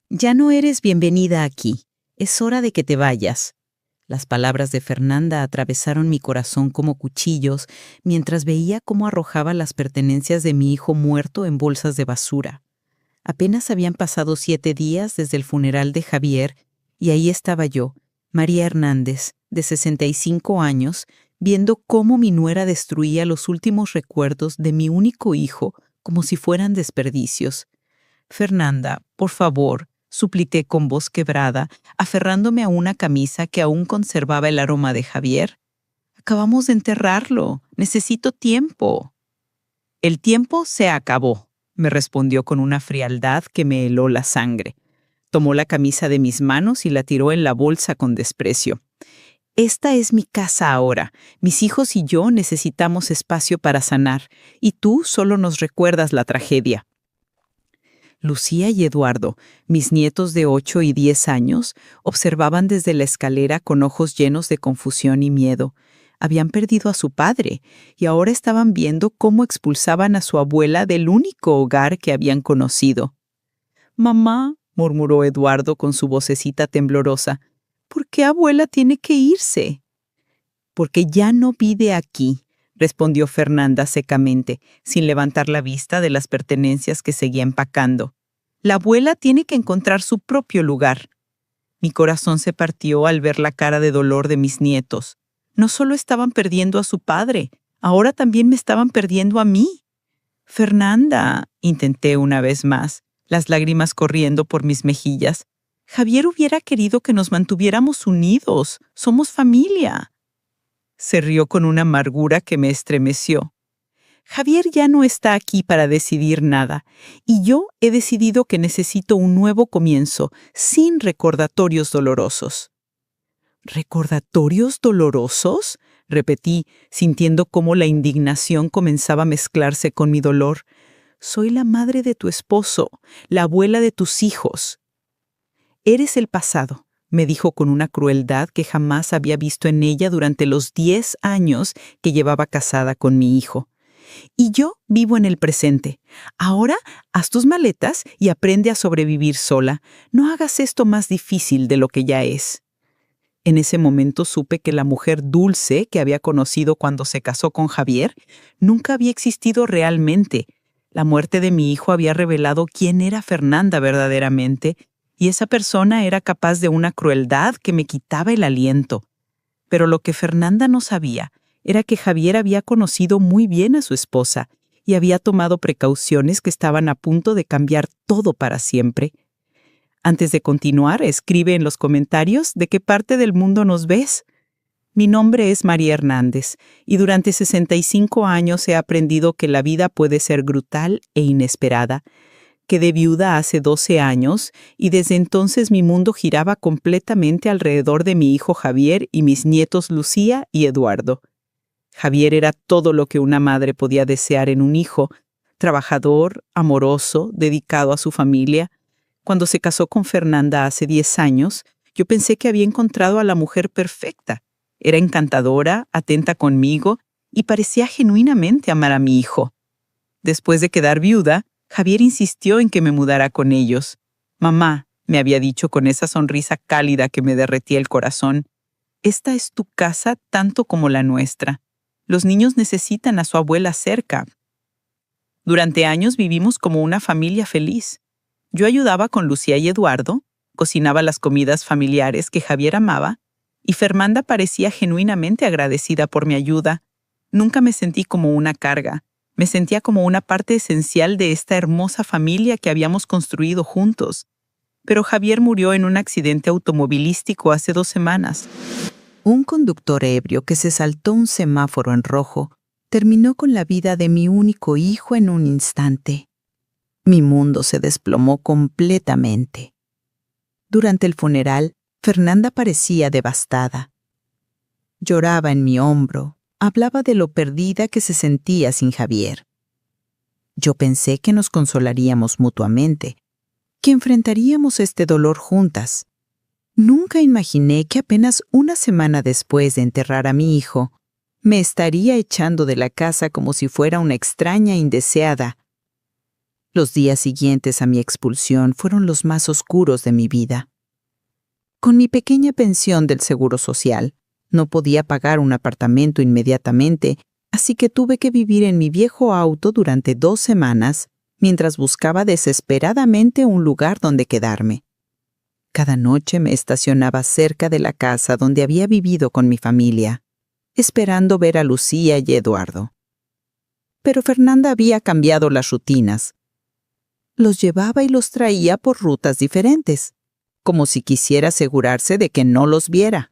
Ya no eres bienvenida aquí. Es hora de que te vayas. Las palabras de Fernanda atravesaron mi corazón como cuchillos mientras veía cómo arrojaba las pertenencias de mi hijo muerto en bolsas de basura. Apenas habían pasado 7 días desde el funeral de Javier y ahí estaba yo, María Hernández, de 65 años, viendo cómo mi nuera destruía los últimos recuerdos de mi único hijo como si fueran desperdicios. Fernanda, por favor, supliqué con voz quebrada, aferrándome a una camisa que aún conservaba el aroma de Javier. Acabamos de enterrarlo. Necesito tiempo. El tiempo se acabó, me respondió con una frialdad que me heló la sangre. Tomó la camisa de mis manos y la tiró en la bolsa con desprecio. Esta es mi casa ahora. Mis hijos y yo necesitamos espacio para sanar, y tú solo nos recuerdas la tragedia. Lucía y Eduardo, mis nietos de 8 y 10 años, observaban desde la escalera con ojos llenos de confusión y miedo. Habían perdido a su padre y ahora estaban viendo cómo expulsaban a su abuela del único hogar que habían conocido. «Mamá», murmuró Eduardo con su vocecita temblorosa, «¿por qué abuela tiene que irse?» «Porque ya no vive aquí», respondió Fernanda secamente, sin levantar la vista de las pertenencias que seguía empacando. «La abuela tiene que encontrar su propio lugar». Mi corazón se partió al ver la cara de dolor de mis nietos. No solo estaban perdiendo a su padre, ahora también me estaban perdiendo a mí. «Fernanda», intenté una vez más, las lágrimas corriendo por mis mejillas. «Javier hubiera querido que nos mantuviéramos unidos. Somos familia». Se rió con una amargura que me estremeció. «Javier ya no está aquí para decidir nada, y yo he decidido que necesito un nuevo comienzo, sin recordatorios dolorosos». «¿Recordatorios dolorosos?», repetí, sintiendo cómo la indignación comenzaba a mezclarse con mi dolor. «Soy la madre de tu esposo, la abuela de tus hijos». «Eres el pasado», me dijo con una crueldad que jamás había visto en ella durante los 10 años que llevaba casada con mi hijo. «Y yo vivo en el presente. Ahora haz tus maletas y aprende a sobrevivir sola. No hagas esto más difícil de lo que ya es». En ese momento supe que la mujer dulce que había conocido cuando se casó con Javier nunca había existido realmente. La muerte de mi hijo había revelado quién era Fernanda verdaderamente, y esa persona era capaz de una crueldad que me quitaba el aliento. Pero lo que Fernanda no sabía era que Javier había conocido muy bien a su esposa y había tomado precauciones que estaban a punto de cambiar todo para siempre. Antes de continuar, escribe en los comentarios de qué parte del mundo nos ves. Mi nombre es María Hernández y durante 65 años he aprendido que la vida puede ser brutal e inesperada. Quedé viuda hace 12 años y desde entonces mi mundo giraba completamente alrededor de mi hijo Javier y mis nietos Lucía y Eduardo. Javier era todo lo que una madre podía desear en un hijo: trabajador, amoroso, dedicado a su familia. Cuando se casó con Fernanda hace 10 años, yo pensé que había encontrado a la mujer perfecta. Era encantadora, atenta conmigo y parecía genuinamente amar a mi hijo. Después de quedar viuda, Javier insistió en que me mudara con ellos. «Mamá», me había dicho con esa sonrisa cálida que me derretía el corazón, «esta es tu casa tanto como la nuestra. Los niños necesitan a su abuela cerca». Durante años vivimos como una familia feliz. Yo ayudaba con Lucía y Eduardo, cocinaba las comidas familiares que Javier amaba, y Fernanda parecía genuinamente agradecida por mi ayuda. Nunca me sentí como una carga. Me sentía como una parte esencial de esta hermosa familia que habíamos construido juntos. Pero Javier murió en un accidente automovilístico hace 2 semanas. Un conductor ebrio que se saltó un semáforo en rojo terminó con la vida de mi único hijo en un instante. Mi mundo se desplomó completamente. Durante el funeral, Fernanda parecía devastada. Lloraba en mi hombro, hablaba de lo perdida que se sentía sin Javier. Yo pensé que nos consolaríamos mutuamente, que enfrentaríamos este dolor juntas. Nunca imaginé que apenas una semana después de enterrar a mi hijo, me estaría echando de la casa como si fuera una extraña indeseada. Los días siguientes a mi expulsión fueron los más oscuros de mi vida. Con mi pequeña pensión del Seguro Social, no podía pagar un apartamento inmediatamente, así que tuve que vivir en mi viejo auto durante 2 semanas mientras buscaba desesperadamente un lugar donde quedarme. Cada noche me estacionaba cerca de la casa donde había vivido con mi familia, esperando ver a Lucía y Eduardo. Pero Fernanda había cambiado las rutinas. Los llevaba y los traía por rutas diferentes, como si quisiera asegurarse de que no los viera.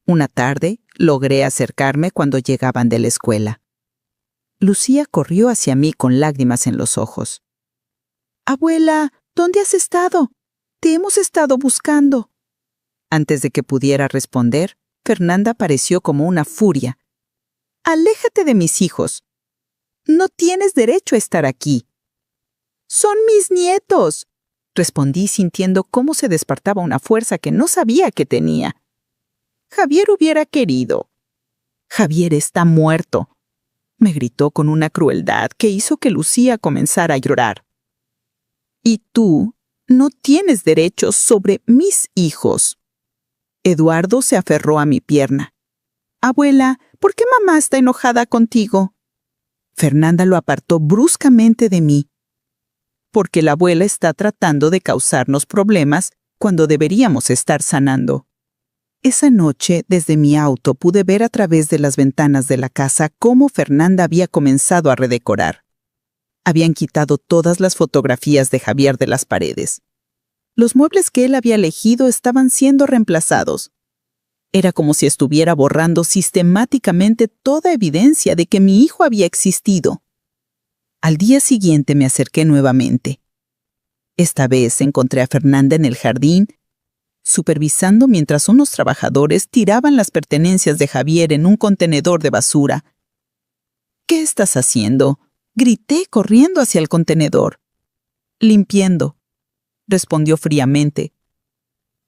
Una tarde logré acercarme cuando llegaban de la escuela. Lucía corrió hacia mí con lágrimas en los ojos. «Abuela, ¿dónde has estado? Te hemos estado buscando». Antes de que pudiera responder, Fernanda apareció como una furia. «Aléjate de mis hijos. No tienes derecho a estar aquí». «Son mis nietos», respondí sintiendo cómo se despertaba una fuerza que no sabía que tenía. «Javier hubiera querido». «Javier está muerto», me gritó con una crueldad que hizo que Lucía comenzara a llorar. «Y tú no tienes derechos sobre mis hijos». Eduardo se aferró a mi pierna. «Abuela, ¿por qué mamá está enojada contigo?» Fernanda lo apartó bruscamente de mí. «Porque la abuela está tratando de causarnos problemas cuando deberíamos estar sanando». Esa noche, desde mi auto, pude ver a través de las ventanas de la casa cómo Fernanda había comenzado a redecorar. Habían quitado todas las fotografías de Javier de las paredes. Los muebles que él había elegido estaban siendo reemplazados. Era como si estuviera borrando sistemáticamente toda evidencia de que mi hijo había existido. Al día siguiente me acerqué nuevamente. Esta vez encontré a Fernanda en el jardín, supervisando mientras unos trabajadores tiraban las pertenencias de Javier en un contenedor de basura. «¿Qué estás haciendo?», grité corriendo hacia el contenedor. «Limpiando», respondió fríamente.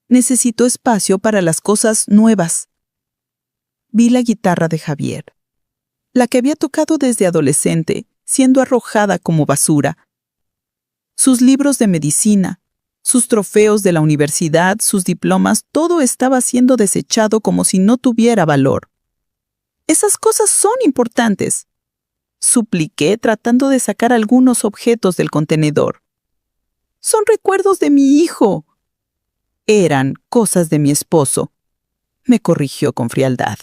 «Necesito espacio para las cosas nuevas». Vi la guitarra de Javier, la que había tocado desde adolescente, siendo arrojada como basura. Sus libros de medicina, sus trofeos de la universidad, sus diplomas, todo estaba siendo desechado como si no tuviera valor. «Esas cosas son importantes», supliqué tratando de sacar algunos objetos del contenedor. «Son recuerdos de mi hijo». «Eran cosas de mi esposo», me corrigió con frialdad.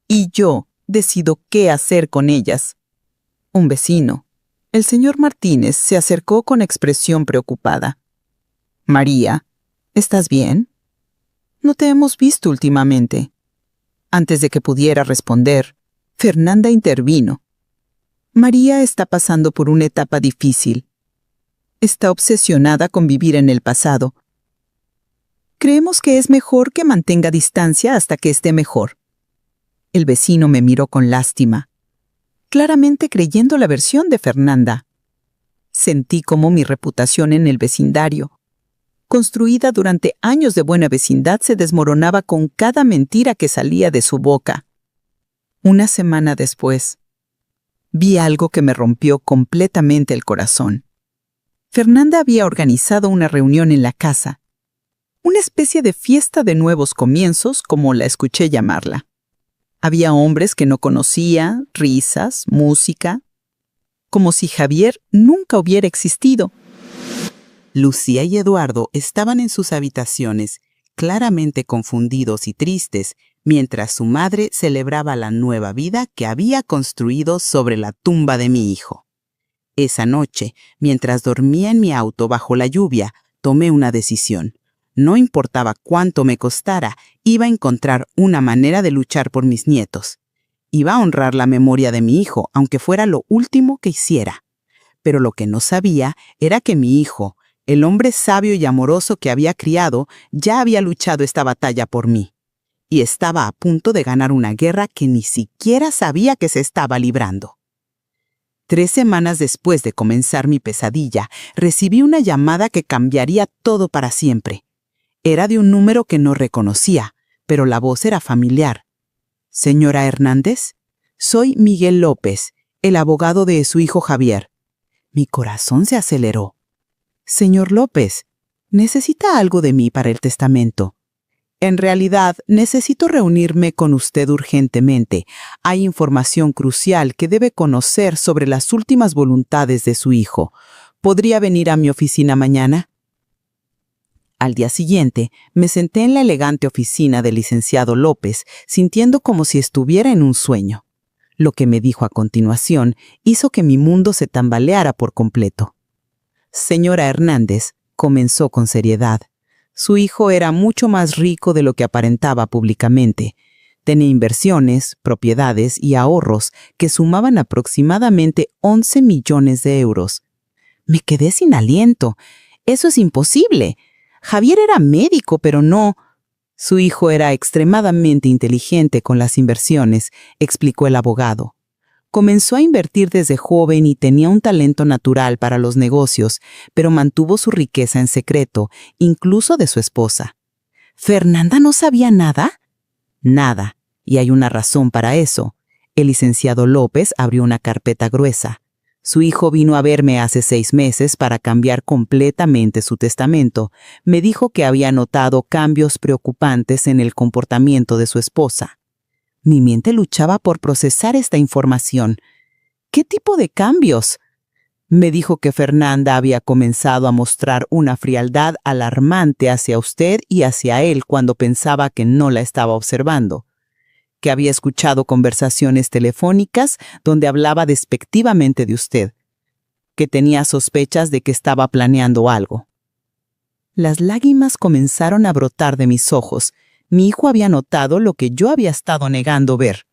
«Y yo decido qué hacer con ellas». Un vecino, el señor Martínez, se acercó con expresión preocupada. «María, ¿estás bien? No te hemos visto últimamente». Antes de que pudiera responder, Fernanda intervino. «María está pasando por una etapa difícil. Está obsesionada con vivir en el pasado. Creemos que es mejor que mantenga distancia hasta que esté mejor». El vecino me miró con lástima, claramente creyendo la versión de Fernanda. Sentí como mi reputación en el vecindario, construida durante años de buena vecindad, se desmoronaba con cada mentira que salía de su boca. Una semana después, vi algo que me rompió completamente el corazón. Fernanda había organizado una reunión en la casa, una especie de fiesta de nuevos comienzos, como la escuché llamarla. Había hombres que no conocía, risas, música, como si Javier nunca hubiera existido. Lucía y Eduardo estaban en sus habitaciones, claramente confundidos y tristes, mientras su madre celebraba la nueva vida que había construido sobre la tumba de mi hijo. Esa noche, mientras dormía en mi auto bajo la lluvia, tomé una decisión. No importaba cuánto me costara, iba a encontrar una manera de luchar por mis nietos. Iba a honrar la memoria de mi hijo, aunque fuera lo último que hiciera. Pero lo que no sabía era que mi hijo, el hombre sabio y amoroso que había criado, ya había luchado esta batalla por mí. Y estaba a punto de ganar una guerra que ni siquiera sabía que se estaba librando. 3 semanas después de comenzar mi pesadilla, recibí una llamada que cambiaría todo para siempre. Era de un número que no reconocía, pero la voz era familiar. «Señora Hernández, soy Miguel López, el abogado de su hijo Javier. Mi corazón se aceleró. Señor López, ¿necesita algo de mí para el testamento? En realidad, necesito reunirme con usted urgentemente. Hay información crucial que debe conocer sobre las últimas voluntades de su hijo. ¿Podría venir a mi oficina mañana? Al día siguiente, me senté en la elegante oficina del licenciado López, sintiendo como si estuviera en un sueño. Lo que me dijo a continuación hizo que mi mundo se tambaleara por completo. Señora Hernández, comenzó con seriedad. Su hijo era mucho más rico de lo que aparentaba públicamente. Tenía inversiones, propiedades y ahorros que sumaban aproximadamente 11 millones de euros. Me quedé sin aliento. ¡Eso es imposible! Javier era médico, pero no. Su hijo era extremadamente inteligente con las inversiones, explicó el abogado. Comenzó a invertir desde joven y tenía un talento natural para los negocios, pero mantuvo su riqueza en secreto, incluso de su esposa. ¿Fernanda no sabía nada? Nada, y hay una razón para eso. El licenciado López abrió una carpeta gruesa. Su hijo vino a verme hace 6 meses para cambiar completamente su testamento. Me dijo que había notado cambios preocupantes en el comportamiento de su esposa. Mi mente luchaba por procesar esta información. ¿Qué tipo de cambios? Me dijo que Fernanda había comenzado a mostrar una frialdad alarmante hacia usted y hacia él cuando pensaba que no la estaba observando, que había escuchado conversaciones telefónicas donde hablaba despectivamente de usted, que tenía sospechas de que estaba planeando algo. Las lágrimas comenzaron a brotar de mis ojos. Mi hijo había notado lo que yo había estado negando ver.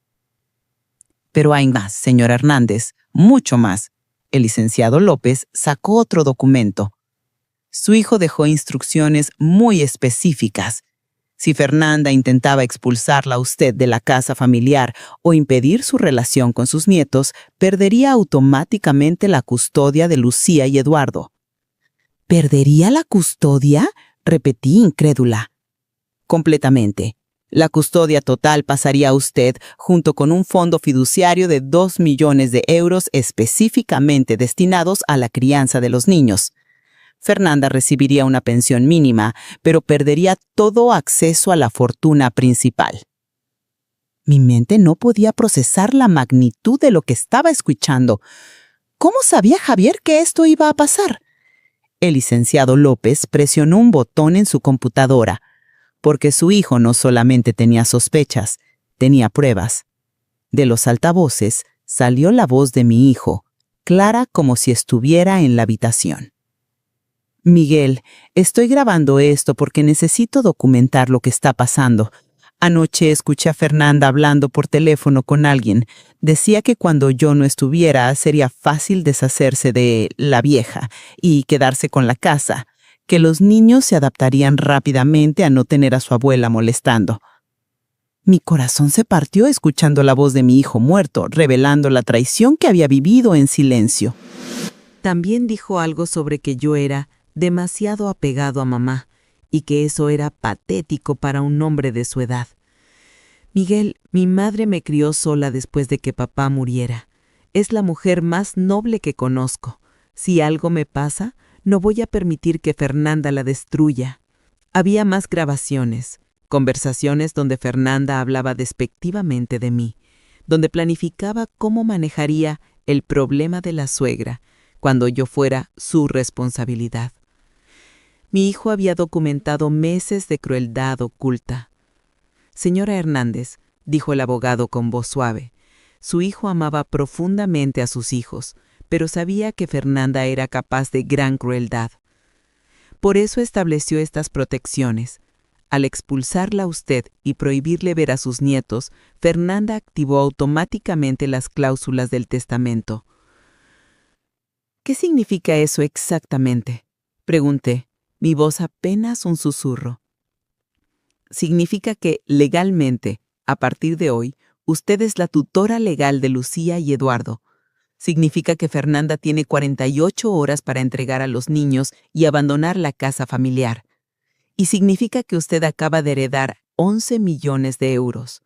Pero hay más, señor Hernández, mucho más. El licenciado López sacó otro documento. Su hijo dejó instrucciones muy específicas. Si Fernanda intentaba expulsarla a usted de la casa familiar o impedir su relación con sus nietos, perdería automáticamente la custodia de Lucía y Eduardo. ¿Perdería la custodia?, repetí incrédula. Completamente. La custodia total pasaría a usted junto con un fondo fiduciario de 2 millones de euros específicamente destinados a la crianza de los niños. Fernanda recibiría una pensión mínima, pero perdería todo acceso a la fortuna principal. Mi mente no podía procesar la magnitud de lo que estaba escuchando. ¿Cómo sabía Javier que esto iba a pasar? El licenciado López presionó un botón en su computadora, porque su hijo no solamente tenía sospechas, tenía pruebas. De los altavoces salió la voz de mi hijo, clara como si estuviera en la habitación. Miguel, estoy grabando esto porque necesito documentar lo que está pasando. Anoche escuché a Fernanda hablando por teléfono con alguien. Decía que cuando yo no estuviera sería fácil deshacerse de la vieja y quedarse con la casa, que los niños se adaptarían rápidamente a no tener a su abuela molestando. Mi corazón se partió escuchando la voz de mi hijo muerto, revelando la traición que había vivido en silencio. También dijo algo sobre que yo era demasiado apegado a mamá y que eso era patético para un hombre de su edad. Miguel, mi madre me crió sola después de que papá muriera. Es la mujer más noble que conozco. Si algo me pasa, no voy a permitir que Fernanda la destruya. Había más grabaciones, conversaciones donde Fernanda hablaba despectivamente de mí, donde planificaba cómo manejaría el problema de la suegra cuando yo fuera su responsabilidad. Mi hijo había documentado meses de crueldad oculta. Señora Hernández, dijo el abogado con voz suave, su hijo amaba profundamente a sus hijos, pero sabía que Fernanda era capaz de gran crueldad. Por eso estableció estas protecciones. Al expulsarla a usted y prohibirle ver a sus nietos, Fernanda activó automáticamente las cláusulas del testamento. ¿Qué significa eso exactamente?, pregunté, mi voz apenas un susurro. Significa que, legalmente, a partir de hoy, usted es la tutora legal de Lucía y Eduardo. Significa que Fernanda tiene 48 horas para entregar a los niños y abandonar la casa familiar. Y significa que usted acaba de heredar 11 millones de euros.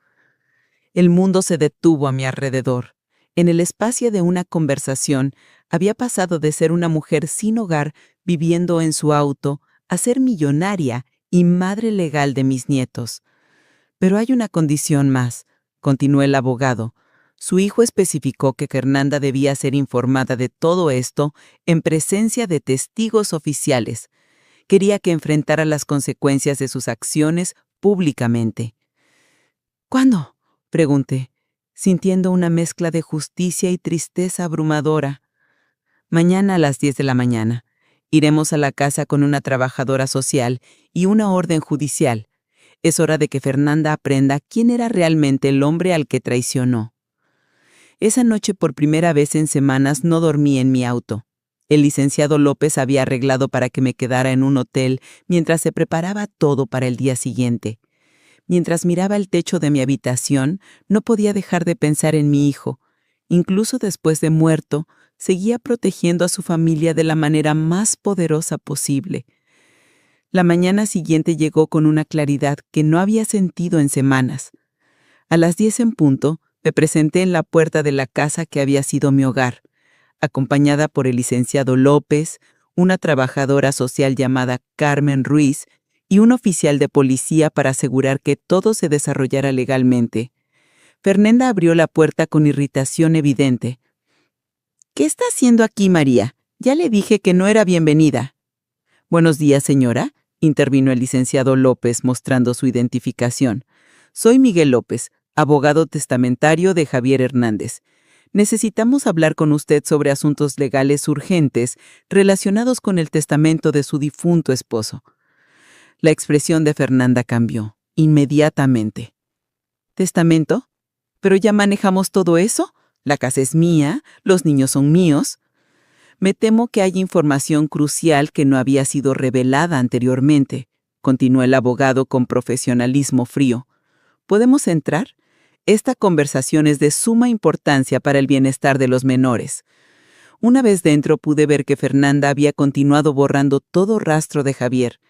El mundo se detuvo a mi alrededor. En el espacio de una conversación, había pasado de ser una mujer sin hogar viviendo en su auto a ser millonaria y madre legal de mis nietos. Pero hay una condición más, continuó el abogado. Su hijo especificó que Fernanda debía ser informada de todo esto en presencia de testigos oficiales. Quería que enfrentara las consecuencias de sus acciones públicamente. ¿Cuándo?, pregunté, sintiendo una mezcla de justicia y tristeza abrumadora. Mañana a las 10 de la mañana. Iremos a la casa con una trabajadora social y una orden judicial. Es hora de que Fernanda aprenda quién era realmente el hombre al que traicionó. Esa noche, por primera vez en semanas, no dormí en mi auto. El licenciado López había arreglado para que me quedara en un hotel mientras se preparaba todo para el día siguiente. Mientras miraba el techo de mi habitación, no podía dejar de pensar en mi hijo. Incluso después de muerto, seguía protegiendo a su familia de la manera más poderosa posible. La mañana siguiente llegó con una claridad que no había sentido en semanas. A las 10 en punto, me presenté en la puerta de la casa que había sido mi hogar, acompañada por el licenciado López, una trabajadora social llamada Carmen Ruiz y un oficial de policía para asegurar que todo se desarrollara legalmente. Fernanda abrió la puerta con irritación evidente. «¿Qué está haciendo aquí, María? Ya le dije que no era bienvenida». «Buenos días, señora», intervino el licenciado López mostrando su identificación. «Soy Miguel López, abogado testamentario de Javier Hernández. Necesitamos hablar con usted sobre asuntos legales urgentes relacionados con el testamento de su difunto esposo». La expresión de Fernanda cambió, inmediatamente. «¿Testamento? ¿Pero ya manejamos todo eso? La casa es mía, los niños son míos». «Me temo que hay información crucial que no había sido revelada anteriormente», continuó el abogado con profesionalismo frío. «¿Podemos entrar? Esta conversación es de suma importancia para el bienestar de los menores». Una vez dentro pude ver que Fernanda había continuado borrando todo rastro de Javier.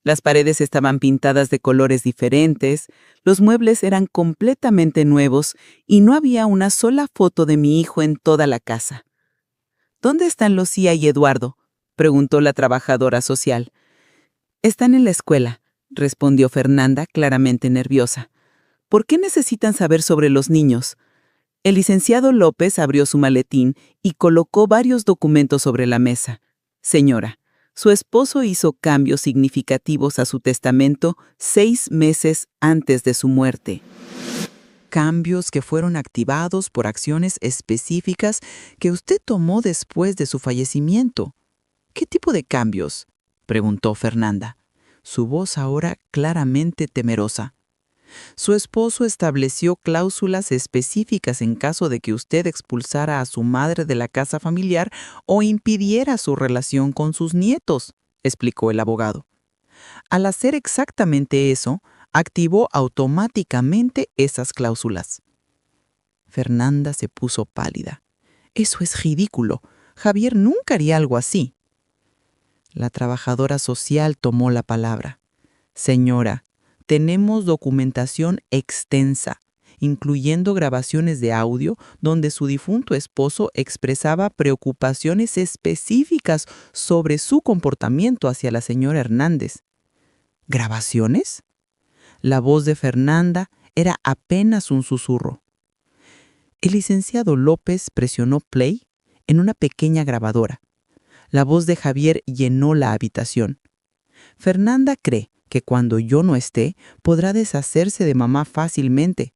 Las paredes estaban pintadas de colores diferentes, los muebles eran completamente nuevos y no había una sola foto de mi hijo en toda la casa. «¿Dónde están Lucía y Eduardo?», preguntó la trabajadora social. «Están en la escuela», respondió Fernanda, claramente nerviosa. «¿Por qué necesitan saber sobre los niños?». El licenciado López abrió su maletín y colocó varios documentos sobre la mesa. «Señora, su esposo hizo cambios significativos a su testamento 6 meses antes de su muerte». Cambios que fueron activados por acciones específicas que usted tomó después de su fallecimiento. ¿Qué tipo de cambios?, preguntó Fernanda, su voz ahora claramente temerosa. Su esposo estableció cláusulas específicas en caso de que usted expulsara a su madre de la casa familiar o impidiera su relación con sus nietos, explicó el abogado. Al hacer exactamente eso, activó automáticamente esas cláusulas. Fernanda se puso pálida. «Eso es ridículo. Javier nunca haría algo así». La trabajadora social tomó la palabra. «Señora, tenemos documentación extensa, incluyendo grabaciones de audio donde su difunto esposo expresaba preocupaciones específicas sobre su comportamiento hacia la señora Hernández». «¿Grabaciones?». La voz de Fernanda era apenas un susurro. El licenciado López presionó play en una pequeña grabadora. La voz de Javier llenó la habitación. «Fernanda cree que cuando yo no esté, podrá deshacerse de mamá fácilmente.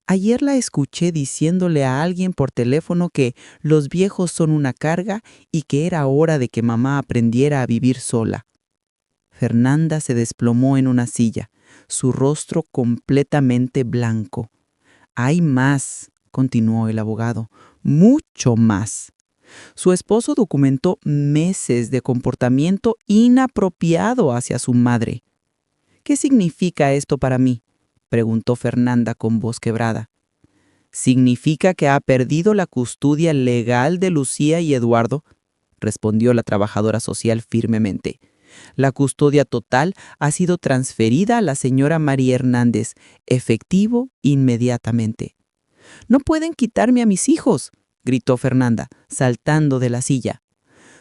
Ayer la escuché diciéndole a alguien por teléfono que los viejos son una carga y que era hora de que mamá aprendiera a vivir sola». Fernanda se desplomó en una silla, su rostro completamente blanco. «Hay más», continuó el abogado, «mucho más. Su esposo documentó meses de comportamiento inapropiado hacia su madre». «¿Qué significa esto para mí?», preguntó Fernanda con voz quebrada. «Significa que ha perdido la custodia legal de Lucía y Eduardo», respondió la trabajadora social firmemente. «La custodia total ha sido transferida a la señora María Hernández, efectivo inmediatamente. No pueden quitarme a mis hijos, gritó Fernanda, saltando de la silla.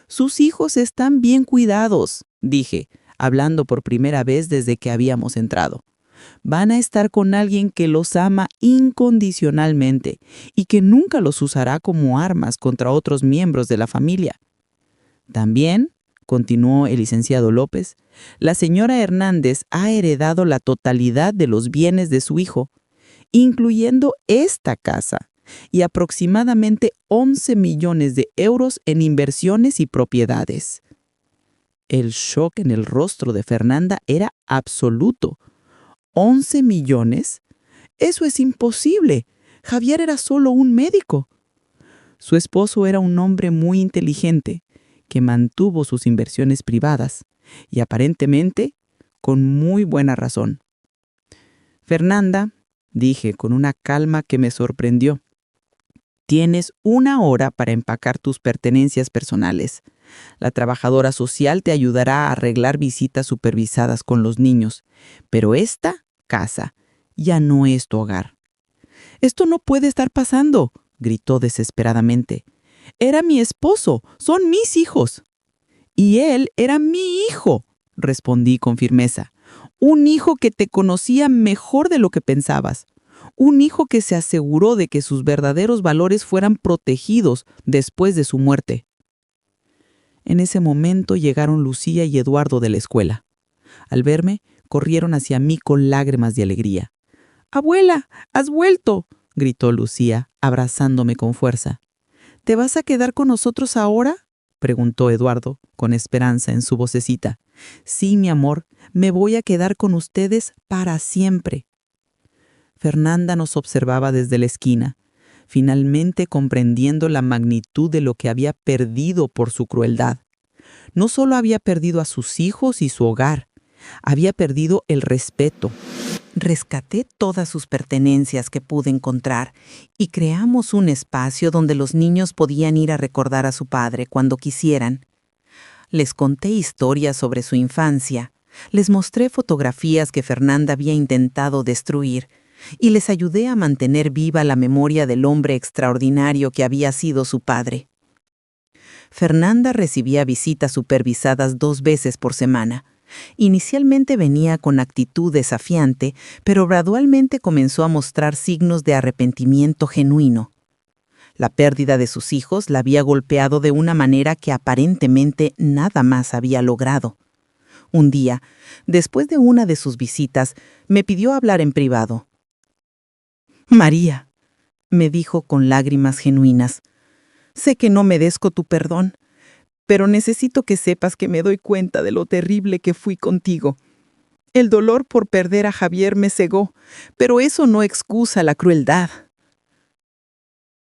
Sus hijos están bien cuidados, dije, hablando por primera vez desde que habíamos entrado. Van a estar con alguien que los ama incondicionalmente y que nunca los usará como armas contra otros miembros de la familia. También, continuó el licenciado López, la señora Hernández ha heredado la totalidad de los bienes de su hijo, incluyendo esta casa, y aproximadamente 11 millones de euros en inversiones y propiedades. El shock en el rostro de Fernanda era absoluto. ¿11 millones? ¡Eso es imposible! Javier era solo un médico. Su esposo era un hombre muy inteligente, que mantuvo sus inversiones privadas, y aparentemente con muy buena razón. Fernanda, dije con una calma que me sorprendió, tienes 1 hora para empacar tus pertenencias personales. La trabajadora social te ayudará a arreglar visitas supervisadas con los niños, pero esta casa ya no es tu hogar. «Esto no puede estar pasando», gritó desesperadamente. «Era mi esposo, son mis hijos». «Y él era mi hijo», respondí con firmeza. «Un hijo que te conocía mejor de lo que pensabas. Un hijo que se aseguró de que sus verdaderos valores fueran protegidos después de su muerte». En ese momento llegaron Lucía y Eduardo de la escuela. Al verme, corrieron hacia mí con lágrimas de alegría. «¡Abuela, has vuelto!», gritó Lucía, abrazándome con fuerza. «¿Te vas a quedar con nosotros ahora?», preguntó Eduardo, con esperanza en su vocecita. «Sí, mi amor, me voy a quedar con ustedes para siempre». Fernanda nos observaba desde la esquina, finalmente comprendiendo la magnitud de lo que había perdido por su crueldad. No solo había perdido a sus hijos y su hogar, había perdido el respeto. Rescaté todas sus pertenencias que pude encontrar y creamos un espacio donde los niños podían ir a recordar a su padre cuando quisieran. Les conté historias sobre su infancia, les mostré fotografías que Fernanda había intentado destruir y les ayudé a mantener viva la memoria del hombre extraordinario que había sido su padre. Fernanda recibía visitas supervisadas 2 veces por semana. Inicialmente venía con actitud desafiante, pero gradualmente comenzó a mostrar signos de arrepentimiento genuino. La pérdida de sus hijos la había golpeado de una manera que aparentemente nada más había logrado. Un día, después de una de sus visitas, me pidió hablar en privado. «María», me dijo con lágrimas genuinas, «sé que no merezco tu perdón, pero necesito que sepas que me doy cuenta de lo terrible que fui contigo. El dolor por perder a Javier me cegó, pero eso no excusa la crueldad».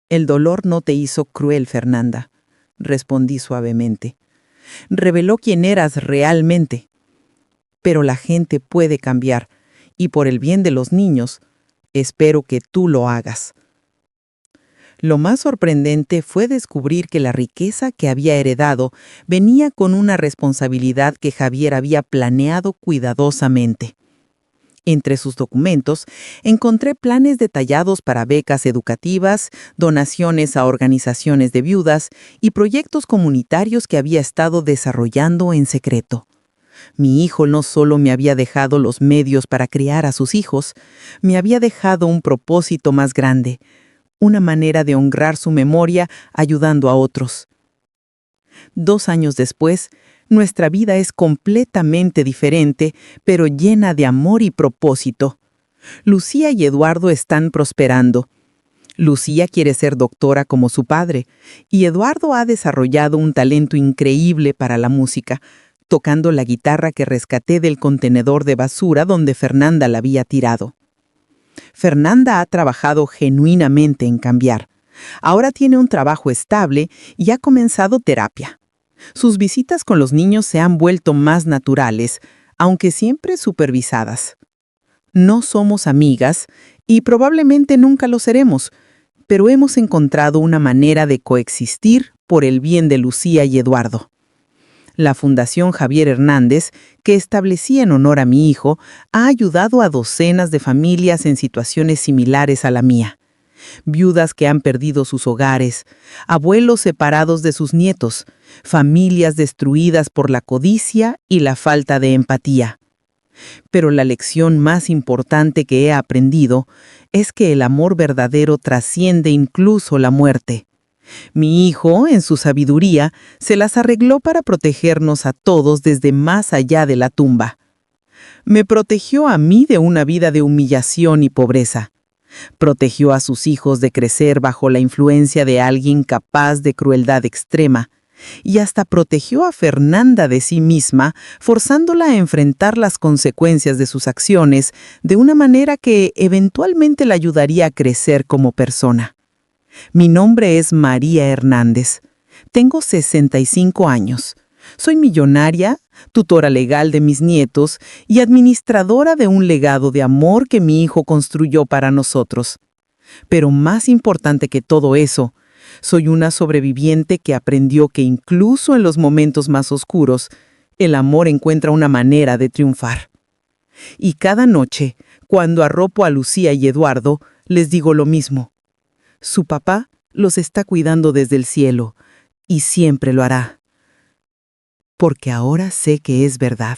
«El dolor no te hizo cruel, Fernanda», respondí suavemente. «Reveló quién eras realmente. Pero la gente puede cambiar, y por el bien de los niños, espero que tú lo hagas». Lo más sorprendente fue descubrir que la riqueza que había heredado venía con una responsabilidad que Javier había planeado cuidadosamente. Entre sus documentos encontré planes detallados para becas educativas, donaciones a organizaciones de viudas y proyectos comunitarios que había estado desarrollando en secreto. Mi hijo no solo me había dejado los medios para criar a sus hijos, me había dejado un propósito más grande, una manera de honrar su memoria ayudando a otros. 2 años después, nuestra vida es completamente diferente, pero llena de amor y propósito. Lucía y Eduardo están prosperando. Lucía quiere ser doctora como su padre, y Eduardo ha desarrollado un talento increíble para la música, tocando la guitarra que rescaté del contenedor de basura donde Fernanda la había tirado. Fernanda ha trabajado genuinamente en cambiar. Ahora tiene un trabajo estable y ha comenzado terapia. Sus visitas con los niños se han vuelto más naturales, aunque siempre supervisadas. No somos amigas y probablemente nunca lo seremos, pero hemos encontrado una manera de coexistir por el bien de Lucía y Eduardo. La Fundación Javier Hernández, que establecí en honor a mi hijo, ha ayudado a docenas de familias en situaciones similares a la mía. Viudas que han perdido sus hogares, abuelos separados de sus nietos, familias destruidas por la codicia y la falta de empatía. Pero la lección más importante que he aprendido es que el amor verdadero trasciende incluso la muerte. Mi hijo, en su sabiduría, se las arregló para protegernos a todos desde más allá de la tumba. Me protegió a mí de una vida de humillación y pobreza. Protegió a sus hijos de crecer bajo la influencia de alguien capaz de crueldad extrema, y hasta protegió a Fernanda de sí misma, forzándola a enfrentar las consecuencias de sus acciones de una manera que eventualmente la ayudaría a crecer como persona. Mi nombre es María Hernández. Tengo 65 años. Soy millonaria, tutora legal de mis nietos y administradora de un legado de amor que mi hijo construyó para nosotros. Pero más importante que todo eso, soy una sobreviviente que aprendió que incluso en los momentos más oscuros, el amor encuentra una manera de triunfar. Y cada noche, cuando arropo a Lucía y Eduardo, les digo lo mismo. Su papá los está cuidando desde el cielo, y siempre lo hará. Porque ahora sé que es verdad.